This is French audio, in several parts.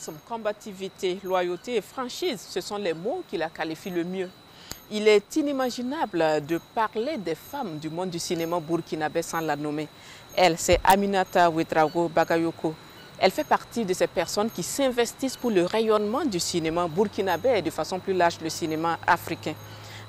Résilience, combativité, loyauté et franchise, ce sont les mots qui la qualifient le mieux. Il est inimaginable de parler des femmes du monde du cinéma burkinabé sans la nommer. Elle, c'est Aminata Ouedraogo Bagayoko. Elle fait partie de ces personnes qui s'investissent pour le rayonnement du cinéma burkinabé et de façon plus large le cinéma africain.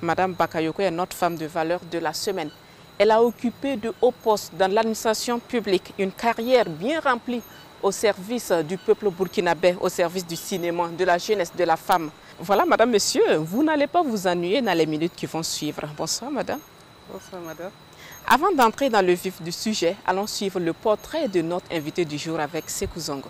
Madame Bakayoko est notre femme de valeur de la semaine. Elle a occupé de hauts postes dans l'administration publique, une carrière bien remplie au service du peuple burkinabé, au service du cinéma, de la jeunesse, de la femme. Voilà, madame, monsieur, vous n'allez pas vous ennuyer dans les minutes qui vont suivre. Bonsoir, madame. Bonsoir, madame. Avant d'entrer dans le vif du sujet, allons suivre le portrait de notre invité du jour avec Sékou Zongo.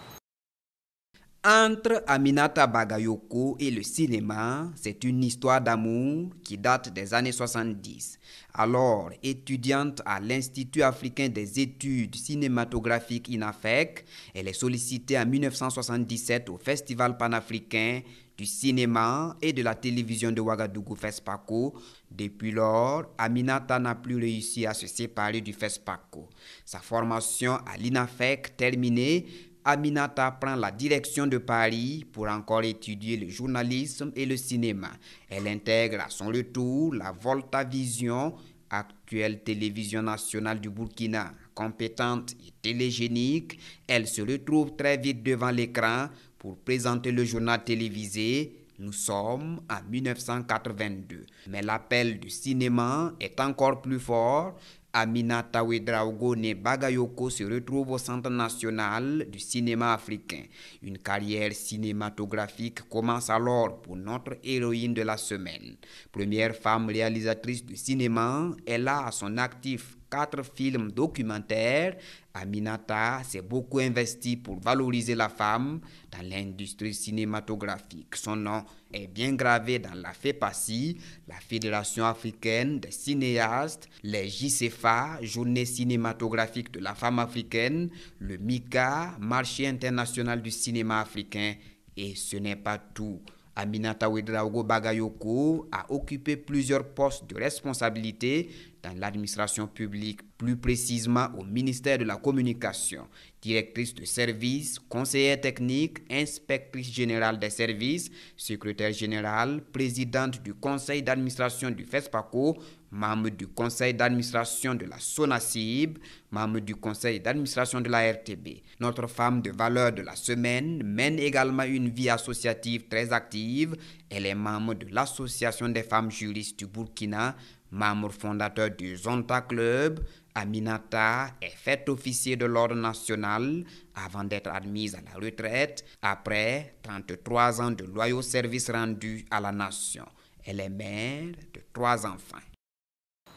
Entre Aminata Bagayoko et le cinéma, c'est une histoire d'amour qui date des années 70. Alors étudiante à l'Institut africain des études cinématographiques INAFEC, elle est sollicitée en 1977 au Festival panafricain du cinéma et de la télévision de Ouagadougou FESPACO. Depuis lors, Aminata n'a plus réussi à se séparer du FESPACO. Sa formation à l'INAFEC terminée, Aminata prend la direction de Paris pour encore étudier le journalisme et le cinéma. Elle intègre à son retour la Volta Vision, actuelle télévision nationale du Burkina. Compétente et télégénique, elle se retrouve très vite devant l'écran pour présenter le journal télévisé. Nous sommes en 1982. Mais l'appel du cinéma est encore plus fort. Aminata Ouedraogo née Bagayoko se retrouve au Centre national du cinéma africain. Une carrière cinématographique commence alors pour notre héroïne de la semaine. Première femme réalisatrice de cinéma, elle a à son actif 4 films documentaires. Aminata s'est beaucoup investie pour valoriser la femme dans l'industrie cinématographique. Son nom est bien gravé dans la FEPACI, la Fédération africaine des cinéastes, les JCFA, Journée cinématographique de la femme africaine, le MICA, Marché international du cinéma africain. Et ce n'est pas tout. Aminata Ouedraogo Bagayoko a occupé plusieurs postes de responsabilité dans l'administration publique, plus précisément au ministère de la Communication, directrice de service, conseillère technique, inspectrice générale des services, secrétaire générale, présidente du conseil d'administration du FESPACO, membre du conseil d'administration de la SONACIB, membre du conseil d'administration de la RTB. Notre femme de valeur de la semaine mène également une vie associative très active. Elle est membre de l'Association des femmes juristes du Burkina, membre fondateur du Zonta Club. Aminata est faite officier de l'Ordre national avant d'être admise à la retraite après 33 ans de loyaux services rendus à la nation. Elle est mère de 3 enfants.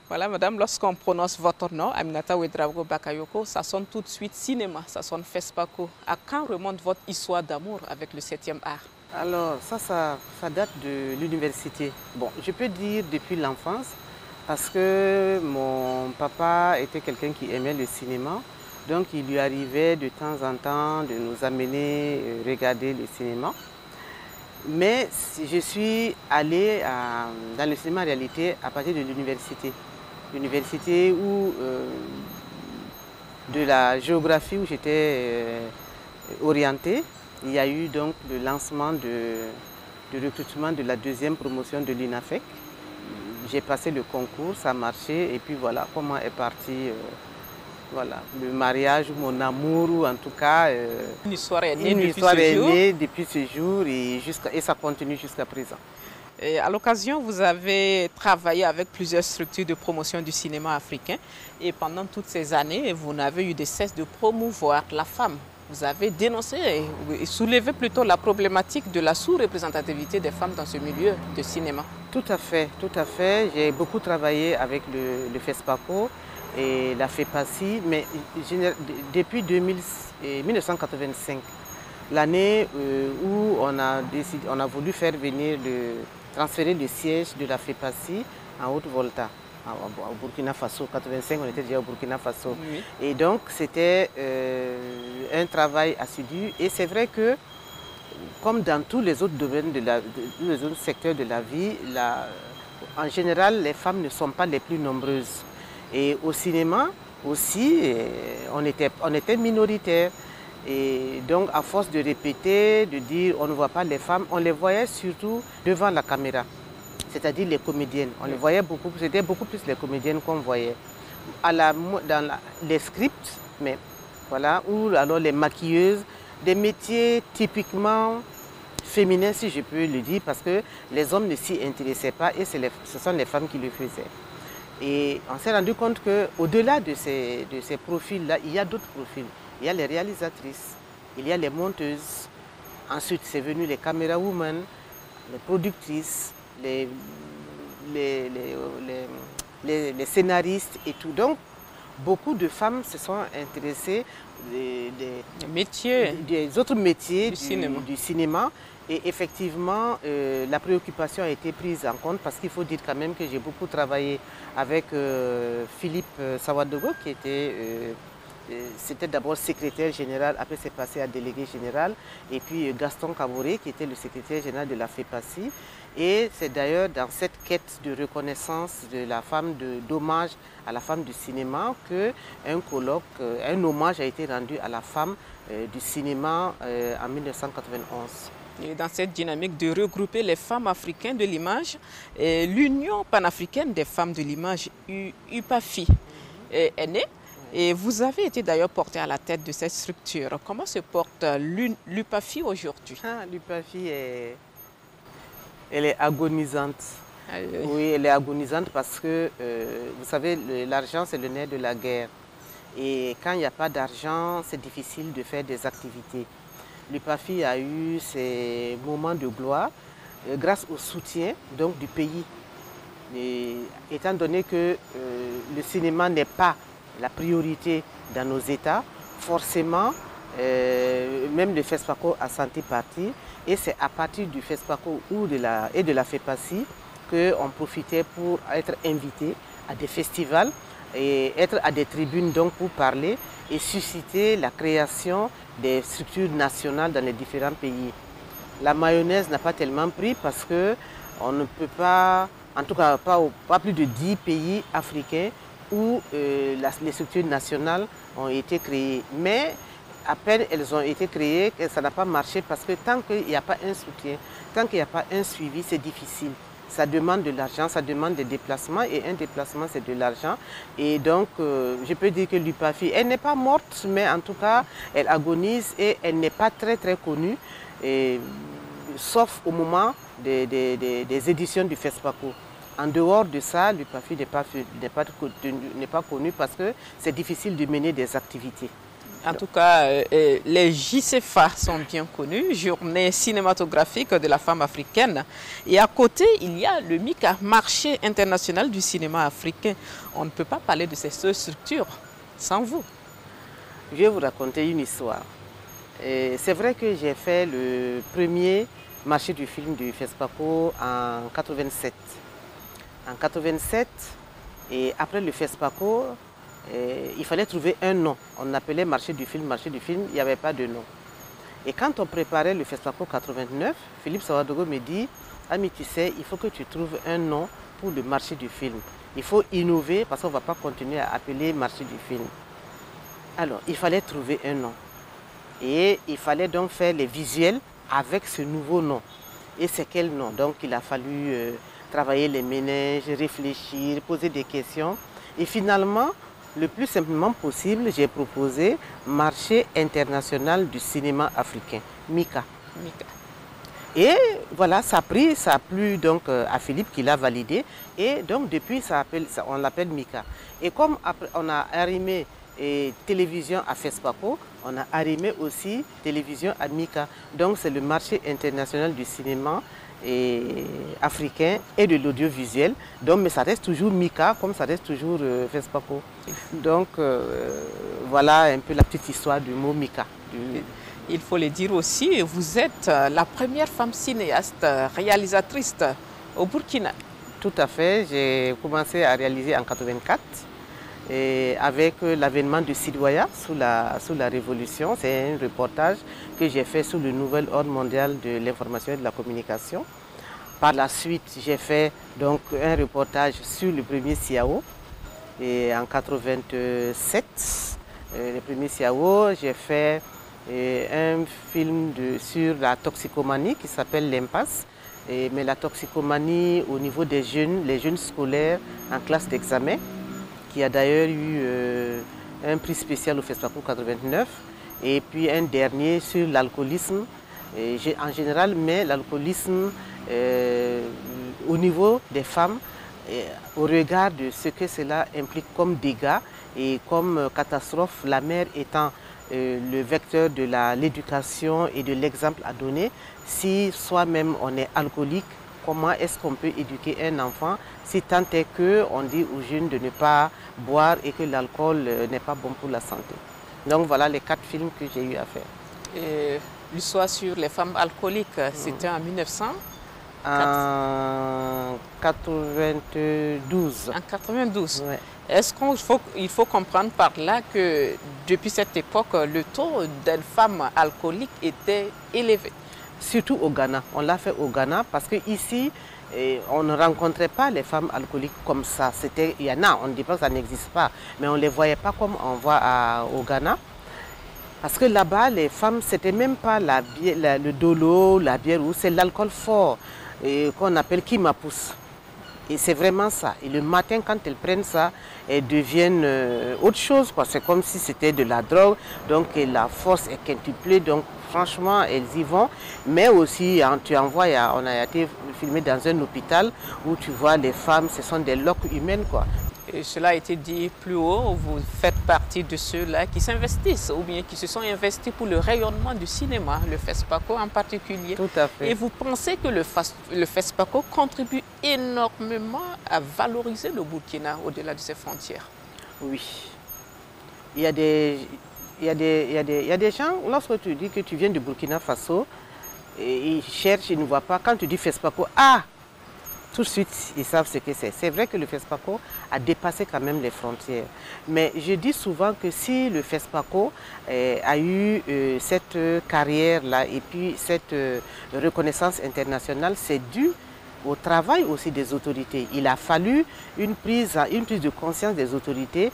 Voilà, madame, lorsqu'on prononce votre nom, Aminata Ouedraogo Bakayoko, ça sonne tout de suite cinéma, ça sonne FESPACO. À quand remonte votre histoire d'amour avec le 7e art? Alors, ça date de l'université. Bon, je peux dire depuis l'enfance, parce que mon papa était quelqu'un qui aimait le cinéma. Donc, il lui arrivait de temps en temps de nous amener regarder le cinéma. Mais je suis allée dans le cinéma en réalité à partir de l'université. L'université où de la géographie où j'étais orientée. Il y a eu donc le lancement de recrutement de la 2e promotion de l'INAFEC. J'ai passé le concours, ça a marché et puis voilà comment est parti voilà, le mariage, mon amour ou en tout cas une histoire est née depuis ce jour et ça continue jusqu'à présent. Et à l'occasion, vous avez travaillé avec plusieurs structures de promotion du cinéma africain et pendant toutes ces années, vous n'avez eu de cesse de promouvoir la femme. Vous avez dénoncé et soulevé plutôt la problématique de la sous-représentativité des femmes dans ce milieu de cinéma. Tout à fait, tout à fait. J'ai beaucoup travaillé avec le FESPACO et la FEPACI, mais depuis 1985, l'année où on a voulu faire venir transférer le siège de la FEPACI en Haute-Volta. Au Burkina Faso, 85, on était déjà au Burkina Faso. Oui. Et donc, c'était un travail assidu. Et c'est vrai que, comme dans tous les autres domaines, tous les autres secteurs de la vie, en général, les femmes ne sont pas les plus nombreuses. Et au cinéma aussi, on était minoritaires. Et donc, à force de répéter, de dire on ne voit pas les femmes, on les voyait surtout devant la caméra, c'est-à-dire les comédiennes. On les voyait beaucoup, c'était beaucoup plus les comédiennes qu'on voyait. Les scripts, mais voilà, ou alors les maquilleuses, des métiers typiquement féminins, si je peux le dire, parce que les hommes ne s'y intéressaient pas et ce sont les femmes qui le faisaient. Et on s'est rendu compte qu'au-delà de ces profils-là, il y a d'autres profils. Il y a les réalisatrices, il y a les monteuses, ensuite c'est venu les caméra-women, les productrices, les scénaristes et tout. Donc, beaucoup de femmes se sont intéressées des autres métiers du cinéma. Et effectivement, la préoccupation a été prise en compte parce qu'il faut dire quand même que j'ai beaucoup travaillé avec Philippe Sawadogo qui c'était d'abord secrétaire général, après c'est passé à délégué général, et puis Gaston Kaboré qui était le secrétaire général de la FEPACI. Et c'est d'ailleurs dans cette quête de reconnaissance de la femme, d'hommage à la femme du cinéma, qu'un colloque, un hommage a été rendu à la femme du cinéma en 1991. Et dans cette dynamique de regrouper les femmes africaines de l'image, l'Union panafricaine des femmes de l'image, UPAFI, est née. Et vous avez été d'ailleurs porté à la tête de cette structure. Comment se porte l'UPAFI aujourd'hui? L'UPAFI, elle est agonisante. Oui, elle est agonisante parce que, vous savez, l'argent, c'est le nerf de la guerre. Et quand il n'y a pas d'argent, c'est difficile de faire des activités. L'UPAFI a eu ses moments de gloire grâce au soutien donc, du pays. Et, étant donné que le cinéma n'est pas la priorité dans nos États, forcément, même le FESPACO a senti partie. Et c'est à partir du FESPACO et de la FEPACI qu'on profitait pour être invité à des festivals et être à des tribunes donc, pour parler et susciter la création des structures nationales dans les différents pays. La mayonnaise n'a pas tellement pris parce qu'on ne peut pas, en tout cas pas plus de 10 pays africains où les structures nationales ont été créées. Mais à peine elles ont été créées, ça n'a pas marché parce que tant qu'il n'y a pas un soutien, tant qu'il n'y a pas un suivi, c'est difficile. Ça demande de l'argent, ça demande des déplacements et un déplacement c'est de l'argent. Et donc je peux dire que l'UPAFI, elle n'est pas morte, mais en tout cas elle agonise et elle n'est pas très connue, sauf au moment des éditions du FESPACO. En dehors de ça, l'UPAFI n'est pas connu parce que c'est difficile de mener des activités. En tout cas, les JCFA sont bien connus, Journée cinématographique de la femme africaine. Et à côté, il y a le MICA, Marché international du cinéma africain. On ne peut pas parler de ces deux structures sans vous. Je vais vous raconter une histoire. C'est vrai que j'ai fait le premier marché du film du FESPACO en 87. En 87, et après le FESPACO, il fallait trouver un nom. On appelait marché du film, il n'y avait pas de nom. Et quand on préparait le FESPACO 89, Philippe Sawadogo me dit, Ami, tu sais, il faut que tu trouves un nom pour le marché du film. Il faut innover parce qu'on ne va pas continuer à appeler marché du film. Alors, il fallait trouver un nom. Et il fallait donc faire les visuels avec ce nouveau nom. Et c'est quel nom? Donc, il a fallu travailler les méninges, réfléchir, poser des questions. Et finalement, le plus simplement possible, j'ai proposé Marché international du cinéma africain, MICA. Et voilà, ça a plu donc à Philippe qui l'a validé. Et donc depuis, on l'appelle MICA. Et comme après, on a arrimé télévision à FESPACO, on a arrimé aussi télévision à MICA. Donc c'est le Marché international du cinéma africain et de l'audiovisuel. Donc, mais ça reste toujours MICA comme ça reste toujours FESPACO. Donc voilà un peu la petite histoire du mot MICA. Il faut le dire aussi, vous êtes la première femme cinéaste, réalisatrice au Burkina. Tout à fait, j'ai commencé à réaliser en 84 avec l'avènement de Sidoya sous la Révolution. C'est un reportage que j'ai fait sous le nouvel ordre mondial de l'information et de la communication. Par la suite, j'ai fait donc un reportage sur le premier CIAO et en 87. Le premier CIAO, j'ai fait un film sur la toxicomanie qui s'appelle L'Impasse. Mais la toxicomanie au niveau des jeunes, les jeunes scolaires en classe d'examen, qui a d'ailleurs eu un prix spécial au FESPACO 89. Et puis un dernier sur l'alcoolisme en général, mais l'alcoolisme au niveau des femmes, au regard de ce que cela implique comme dégâts et comme catastrophe, la mère étant le vecteur de l'éducation et de l'exemple à donner. Si soi-même on est alcoolique, comment est-ce qu'on peut éduquer un enfant si tant est qu'on dit aux jeunes de ne pas boire et que l'alcool n'est pas bon pour la santé. Donc voilà les 4 films que j'ai eu à faire. Et l'histoire sur les femmes alcooliques, c'était en 1900 En 92. En 92. Ouais. Est-ce qu'il faut comprendre par là que depuis cette époque, le taux des femmes alcooliques était élevé? Surtout au Ghana. On l'a fait au Ghana parce qu'ici, on ne rencontrait pas les femmes alcooliques comme ça. Il y en a, on ne dit pas que ça n'existe pas, mais on ne les voyait pas comme on voit au Ghana. Parce que là-bas, les femmes, c'était même pas le dolo, la bière, c'est l'alcool fort qu'on appelle kimapous. Et c'est vraiment ça. Et le matin, quand elles prennent ça, elles deviennent autre chose. C'est comme si c'était de la drogue. Donc la force est quintuplée. Donc franchement, elles y vont. Mais aussi, on a été filmé dans un hôpital où tu vois les femmes, ce sont des loques humaines, quoi. Et cela a été dit plus haut, vous faites partie de ceux-là qui s'investissent ou bien qui se sont investis pour le rayonnement du cinéma, le FESPACO en particulier. Tout à fait. Et vous pensez que le FESPACO contribue énormément à valoriser le Burkina au-delà de ses frontières? Oui. Il y a des gens, lorsque tu dis que tu viens du Burkina Faso, ils cherchent, ils ne voient pas. Quand tu dis FESPACO, tout de suite, ils savent ce que c'est. C'est vrai que le FESPACO a dépassé quand même les frontières. Mais je dis souvent que si le FESPACO a eu cette carrière-là et puis cette reconnaissance internationale, c'est dû au travail aussi des autorités. Il a fallu une prise de conscience des autorités,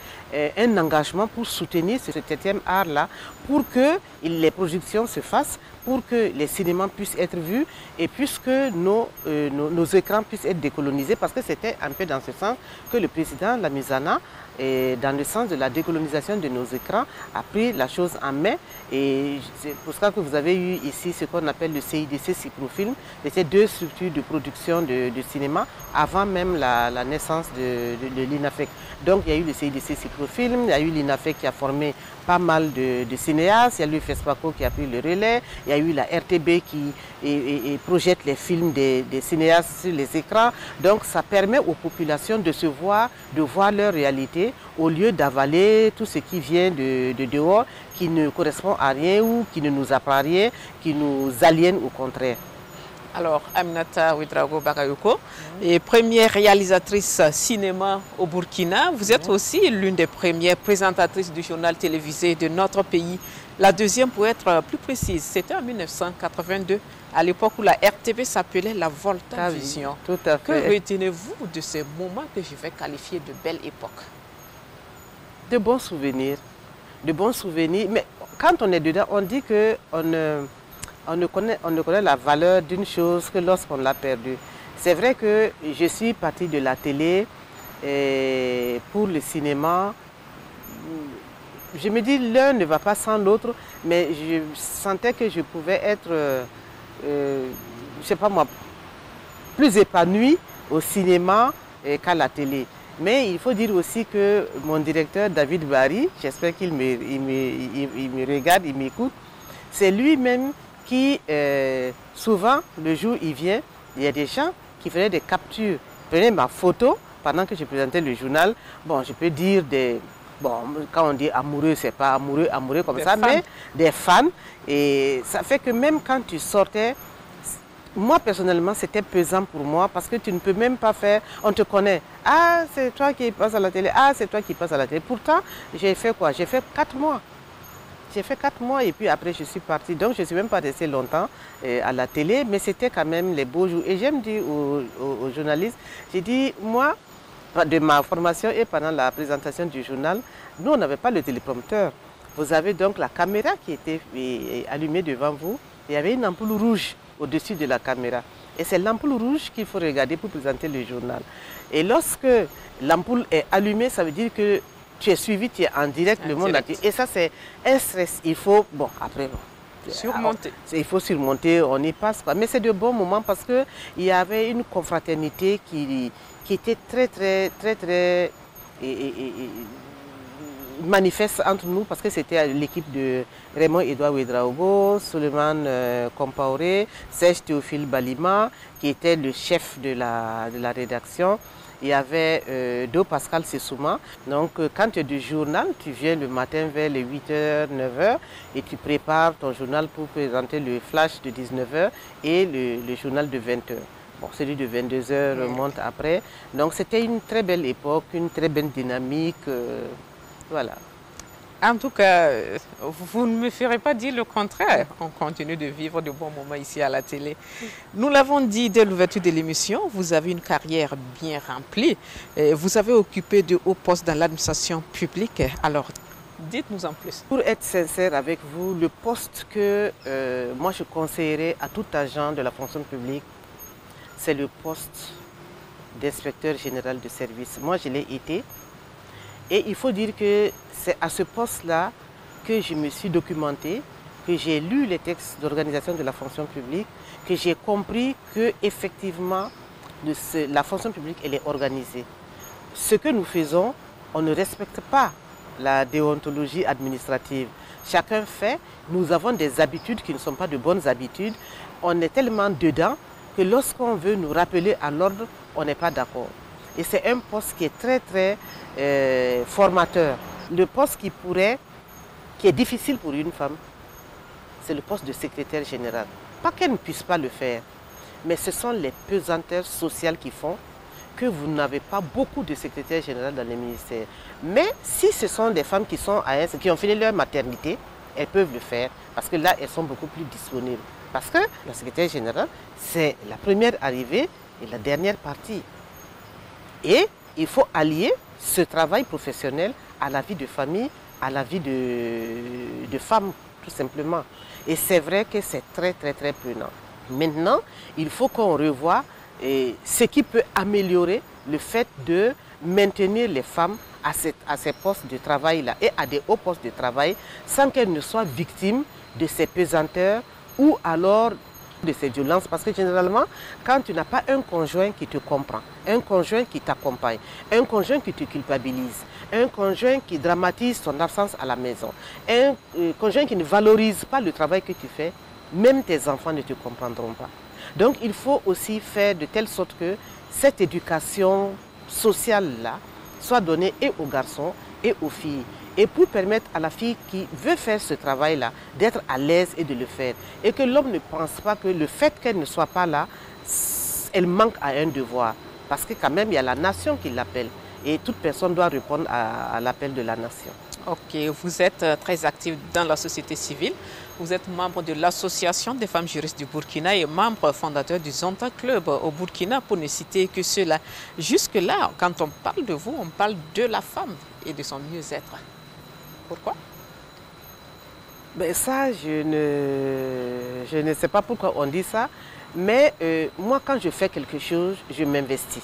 un engagement pour soutenir ce 7e art-là, pour que les productions se fassent, pour que les cinémas puissent être vus et puisque nos écrans puissent être décolonisés, parce que c'était un peu dans ce sens que le président Lamizana, dans le sens de la décolonisation de nos écrans, a pris la chose en main. Et c'est pour ça que vous avez eu ici ce qu'on appelle le CIDC Cyprofilm. C'était 2 structures de production de cinéma avant même la naissance de l'INAFEC. Donc il y a eu le CIDC Cyprofilm, il y a eu l'INAFEC qui a formé pas mal de cinéastes, il y a eu le FESPACO qui a pris le relais, il y a eu la RTB qui projette les films des cinéastes sur les écrans. Donc ça permet aux populations de voir leur réalité au lieu d'avaler tout ce qui vient de dehors, qui ne correspond à rien ou qui ne nous apprend rien, qui nous aliène au contraire. Alors, Aminata Ouedraogo Bagayoko, première réalisatrice cinéma au Burkina, vous êtes aussi l'une des premières présentatrices du journal télévisé de notre pays. La deuxième, pour être plus précise, c'était en 1982, à l'époque où la RTB s'appelait la Volta Vision. Tout à fait. Que retenez-vous de ces moments que je vais qualifier de belle époque? De bons souvenirs. De bons souvenirs. Mais quand on est dedans, on dit qu'on ne connaît la valeur d'une chose que lorsqu'on l'a perdue. C'est vrai que je suis partie de la télé pour le cinéma. Je me dis l'un ne va pas sans l'autre, mais je sentais que je pouvais être, je sais pas moi, plus épanouie au cinéma qu'à la télé. Mais il faut dire aussi que mon directeur David Barry, j'espère qu'il me regarde, il m'écoute, c'est lui-même qui, souvent, le jour où il vient, il y a des gens qui faisaient des captures, prenaient ma photo pendant que je présentais le journal. Bon, je peux dire quand on dit amoureux, c'est pas amoureux comme ça, mais des fans. Et ça fait que même quand tu sortais, moi personnellement, c'était pesant pour moi parce que tu ne peux même pas faire, on te connaît. Ah, c'est toi qui passes à la télé. Ah, c'est toi qui passes à la télé. Pourtant, j'ai fait quoi? J'ai fait 4 mois. J'ai fait 4 mois et puis après je suis partie. Donc je ne suis même pas restée longtemps à la télé, mais c'était quand même les beaux jours. Et j'aime dire aux journalistes, j'ai dit, moi, de ma formation et pendant la présentation du journal, nous on n'avait pas le téléprompteur. Vous avez donc la caméra qui était allumée devant vous. Il y avait une ampoule rouge au-dessus de la caméra. Et c'est l'ampoule rouge qu'il faut regarder pour présenter le journal. Et lorsque l'ampoule est allumée, ça veut dire que tu es suivi, tu es en direct, le monde entier. Et ça, c'est un stress. Il faut, bon, après, surmonter. Il faut surmonter, on y passe. Mais c'est de bons moments parce qu'il y avait une confraternité qui était très manifeste entre nous parce que c'était l'équipe de Raymond Edouard Ouedraogo, Suleiman Compaoré, Serge Théophile Balima qui était le chef de la rédaction. Il y avait Do Pascal Sessouma. Donc quand tu es du journal, tu viens le matin vers les 8h, 9h et tu prépares ton journal pour présenter le flash de 19h et le journal de 20h. Bon, celui de 22h remonte après. Donc c'était une très belle époque, une très belle dynamique. Voilà. En tout cas, vous ne me ferez pas dire le contraire. On continue de vivre de bons moments ici à la télé. Nous l'avons dit dès l'ouverture de l'émission, vous avez une carrière bien remplie. Vous avez occupé de hauts postes dans l'administration publique. Alors, dites-nous en plus. Pour être sincère avec vous, le poste que moi je conseillerais à tout agent de la fonction publique, c'est le poste d'inspecteur général de service. Moi, je l'ai été. Et il faut dire que c'est à ce poste-là que je me suis documenté, que j'ai lu les textes d'organisation de la fonction publique, que j'ai compris qu'effectivement, la fonction publique, elle est organisée. Ce que nous faisons, on ne respecte pas la déontologie administrative. Chacun fait, nous avons des habitudes qui ne sont pas de bonnes habitudes. On est tellement dedans que lorsqu'on veut nous rappeler à l'ordre, on n'est pas d'accord. Et c'est un poste qui est très formateur. Le poste qui est difficile pour une femme, c'est le poste de secrétaire général. Pas qu'elle ne puisse pas le faire, mais ce sont les pesanteurs sociales qui font que vous n'avez pas beaucoup de secrétaires généraux dans les ministères. Mais si ce sont des femmes qui ont fini leur maternité, elles peuvent le faire parce que là, elles sont beaucoup plus disponibles. Parce que la secrétaire générale, c'est la première arrivée et la dernière partie. Et il faut allier ce travail professionnel à la vie de famille, à la vie de femme, tout simplement. Et c'est vrai que c'est très prenant. Maintenant, il faut qu'on revoie ce qui peut améliorer le fait de maintenir les femmes à ces postes de travail-là et à des hauts postes de travail sans qu'elles ne soient victimes de ces pesanteurs ou alors de ces violences, parce que généralement, quand tu n'as pas un conjoint qui te comprend, un conjoint qui t'accompagne, un conjoint qui te culpabilise, un conjoint qui dramatise ton absence à la maison, un conjoint qui ne valorise pas le travail que tu fais, même tes enfants ne te comprendront pas. Donc il faut aussi faire de telle sorte que cette éducation sociale-là soit donnée et aux garçons et aux filles. Et pour permettre à la fille qui veut faire ce travail-là d'être à l'aise et de le faire. Et que l'homme ne pense pas que le fait qu'elle ne soit pas là, elle manque à un devoir. Parce que quand même, il y a la nation qui l'appelle. Et toute personne doit répondre à l'appel de la nation. Ok, vous êtes très actif dans la société civile. Vous êtes membre de l'Association des femmes juristes du Burkina et membre fondateur du Zonta Club au Burkina, pour ne citer que cela. Jusque-là, quand on parle de vous, on parle de la femme et de son mieux-être. Pourquoi? Ben ça, je ne sais pas pourquoi on dit ça, mais moi, quand je fais quelque chose, je m'investis.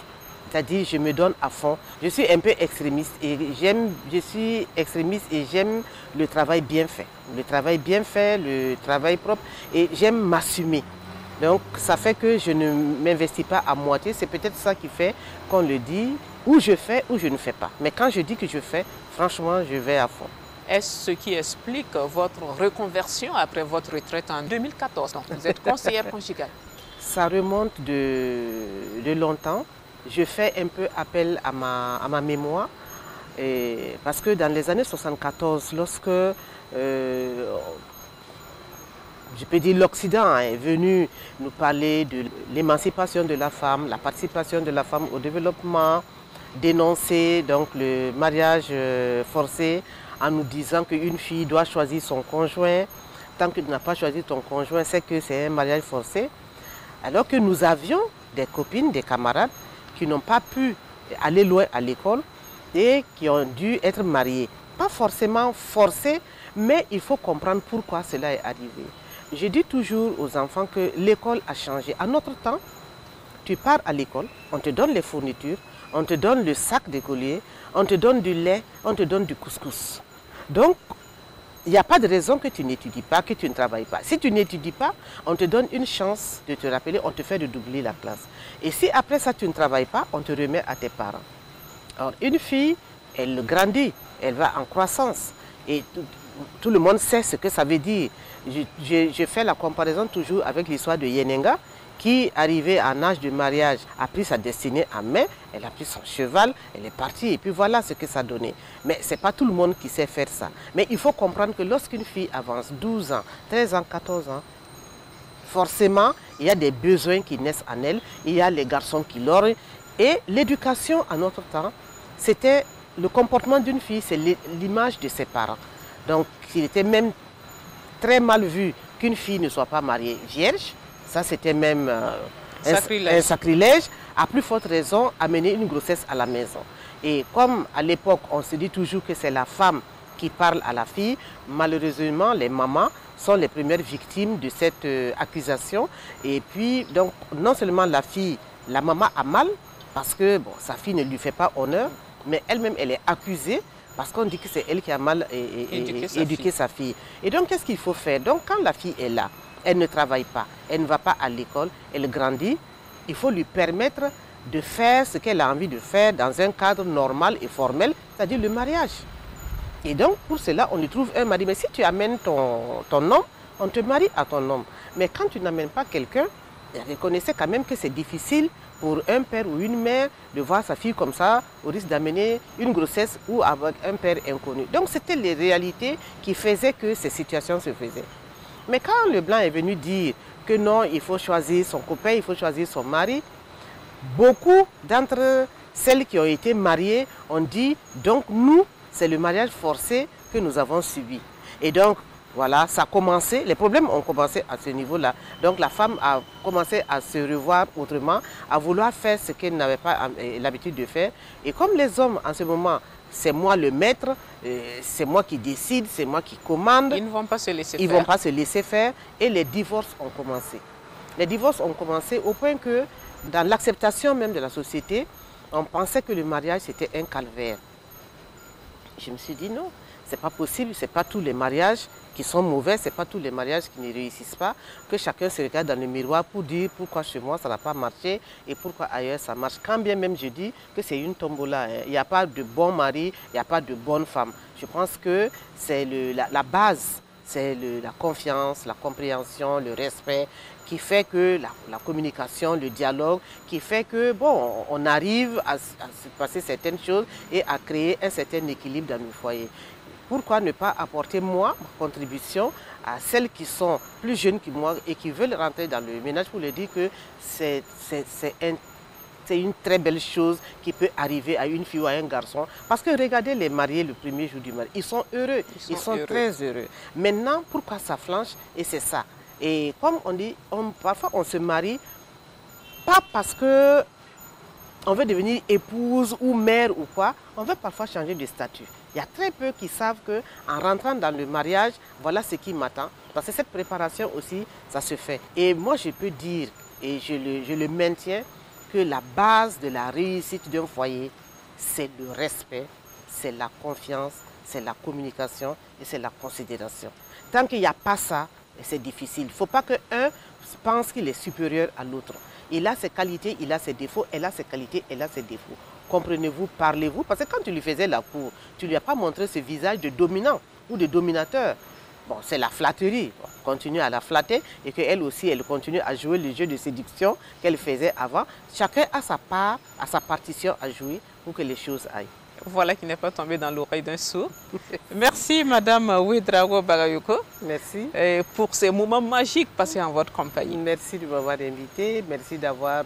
C'est-à-dire, je me donne à fond. Je suis un peu extrémiste et j'aime le travail bien fait. Le travail bien fait, le travail propre, et j'aime m'assumer. Donc, ça fait que je ne m'investis pas à moitié. C'est peut-être ça qui fait qu'on le dit, ou je fais ou je ne fais pas. Mais quand je dis que je fais, franchement, je vais à fond. Est-ce ce qui explique votre reconversion après votre retraite en 2014? Donc, vous êtes conseillère conjugale. Ça remonte de longtemps. Je fais un peu appel à ma mémoire. Parce que dans les années 74, lorsque je peux dire l'Occident est venu nous parler de l'émancipation de la femme, la participation de la femme au développement, dénoncer donc le mariage forcé, en nous disant qu'une fille doit choisir son conjoint. Tant que tu n'as pas choisi ton conjoint, c'est que c'est un mariage forcé. Alors que nous avions des copines, des camarades qui n'ont pas pu aller loin à l'école et qui ont dû être mariées. pas forcément forcé, mais il faut comprendre pourquoi cela est arrivé. Je dis toujours aux enfants que l'école a changé. À notre temps, tu pars à l'école, on te donne les fournitures, on te donne le sac d'écolier, on te donne du lait, on te donne du couscous. Donc, il n'y a pas de raison que tu n'étudies pas, que tu ne travailles pas. Si tu n'étudies pas, on te donne une chance de te rappeler, on te fait de doubler la classe. Et si après ça, tu ne travailles pas, on te remet à tes parents. Alors, une fille, elle grandit, elle va en croissance. Et tout le monde sait ce que ça veut dire. Je fais la comparaison toujours avec l'histoire de Yenenga, qui, arrivée en âge de mariage, a pris sa destinée en main, elle a pris son cheval, elle est partie et puis voilà ce que ça donnait. Mais ce n'est pas tout le monde qui sait faire ça. Mais il faut comprendre que lorsqu'une fille avance 12 ans, 13 ans, 14 ans, forcément, il y a des besoins qui naissent en elle, il y a les garçons qui l'orent. Et l'éducation, à notre temps, c'était le comportement d'une fille, c'est l'image de ses parents. Donc, il était même très mal vu qu'une fille ne soit pas mariée vierge. Ça, c'était même un sacrilège. À plus forte raison, amener une grossesse à la maison. Et comme à l'époque, on se dit toujours que c'est la femme qui parle à la fille, malheureusement, les mamans sont les premières victimes de cette accusation. Et puis, donc, non seulement la fille, la maman a mal, parce que bon, sa fille ne lui fait pas honneur, mais elle-même, elle est accusée parce qu'on dit que c'est elle qui a mal éduqué sa fille. Et donc, qu'est-ce qu'il faut faire? Donc, quand la fille est là, elle ne travaille pas, elle ne va pas à l'école, elle grandit, il faut lui permettre de faire ce qu'elle a envie de faire dans un cadre normal et formel, c'est-à-dire le mariage. Et donc, pour cela, on lui trouve un mari. Mais si tu amènes ton homme, on te marie à ton homme. Mais quand tu n'amènes pas quelqu'un, reconnaissez quand même que c'est difficile pour un père ou une mère de voir sa fille comme ça, au risque d'amener une grossesse ou avec un père inconnu. Donc, c'était les réalités qui faisaient que ces situations se faisaient. Mais quand le blanc est venu dire que non, il faut choisir son copain, il faut choisir son mari, beaucoup d'entre celles qui ont été mariées ont dit, donc nous, c'est le mariage forcé que nous avons subi. Et donc, voilà, ça a commencé, les problèmes ont commencé à ce niveau-là. Donc la femme a commencé à se revoir autrement, à vouloir faire ce qu'elle n'avait pas l'habitude de faire. Et comme les hommes, en ce moment, c'est moi le maître, c'est moi qui décide, c'est moi qui commande. Ils ne vont pas se laisser faire. Ils ne vont pas se laisser faire et les divorces ont commencé. Les divorces ont commencé au point que dans l'acceptation même de la société, on pensait que le mariage c'était un calvaire. Je me suis dit non, c'est pas possible, c'est pas tous les mariages qui sont mauvais, c'est pas tous les mariages qui ne réussissent pas, que chacun se regarde dans le miroir pour dire pourquoi chez moi ça n'a pas marché et pourquoi ailleurs ça marche. Quand bien même je dis que c'est une tombola, hein. Il n'y a pas de bon mari, il n'y a pas de bonne femme. Je pense que c'est la base, c'est la confiance, la compréhension, le respect qui fait que la communication, le dialogue, qui fait que bon, on arrive à se passer certaines choses et à créer un certain équilibre dans nos foyers. Pourquoi ne pas apporter moi ma contribution à celles qui sont plus jeunes que moi et qui veulent rentrer dans le ménage pour leur dire que c'est une très belle chose qui peut arriver à une fille ou à un garçon. Parce que regardez les mariés le premier jour du mariage, ils sont heureux, ils sont très heureux. Maintenant, pourquoi ça flanche? Et c'est ça. Et comme on dit, parfois on se marie, pas parce que on veut devenir épouse ou mère ou quoi, on veut parfois changer de statut. Il y a très peu qui savent qu'en rentrant dans le mariage, voilà ce qui m'attend. Parce que cette préparation aussi, ça se fait. Et moi, je peux dire, et je le maintiens, que la base de la réussite d'un foyer, c'est le respect, c'est la confiance, c'est la communication et c'est la considération. Tant qu'il n'y a pas ça, c'est difficile. Il ne faut pas qu'un pense qu'il est supérieur à l'autre. Il a ses qualités, il a ses défauts, elle a ses qualités, elle a ses défauts. Comprenez-vous, parlez-vous, parce que quand tu lui faisais la cour, tu ne lui as pas montré ce visage de dominant ou de dominateur. Bon, c'est la flatterie. Bon, continue à la flatter et qu'elle aussi, elle continue à jouer le jeu de séduction qu'elle faisait avant. Chacun a sa part, a sa partition à jouer pour que les choses aillent. Voilà qui n'est pas tombé dans l'oreille d'un sourd. Merci Madame Ouedraogo Bagayoko. Merci. Pour ces moments magiques passés en votre compagnie. Merci de m'avoir invité. Merci d'avoir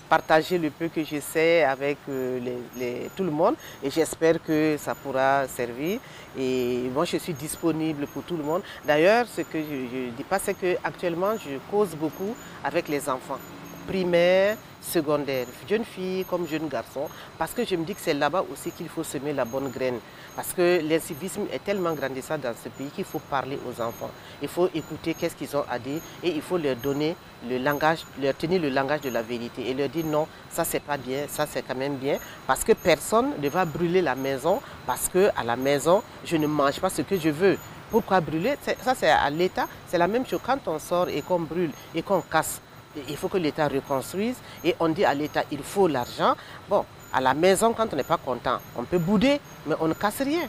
partagé le peu que je sais avec tout le monde. Et j'espère que ça pourra servir. Et moi, je suis disponible pour tout le monde. D'ailleurs, ce que je ne dis pas, c'est qu'actuellement, je cause beaucoup avec les enfants. primaire, secondaire, jeunes filles comme jeunes garçons, parce que je me dis que c'est là-bas aussi qu'il faut semer la bonne graine. Parce que l'incivisme est tellement grandissant dans ce pays qu'il faut parler aux enfants. Il faut écouter qu'est-ce qu'ils ont à dire et il faut leur donner le langage, leur tenir le langage de la vérité et leur dire non, ça c'est pas bien, ça c'est quand même bien. Parce que personne ne va brûler la maison parce qu'à la maison, je ne mange pas ce que je veux. Pourquoi brûler? Ça c'est à l'État, c'est la même chose quand on sort et qu'on brûle et qu'on casse. Il faut que l'État reconstruise et on dit à l'État il faut l'argent. Bon, à la maison, quand on n'est pas content, on peut bouder, mais on ne casse rien.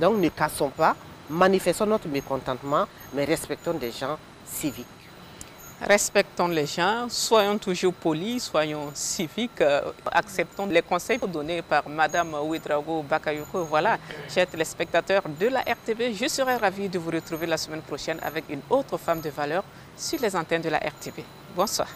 Donc ne cassons pas, manifestons notre mécontentement, mais respectons des gens civiques. Respectons les gens, soyons toujours polis, soyons civiques, acceptons les conseils donnés par Madame Ouedraogo Bakayoko. Voilà, chers téléspectateurs de la RTB, je serai ravie de vous retrouver la semaine prochaine avec une autre femme de valeur sur les antennes de la RTB. Bonsoir.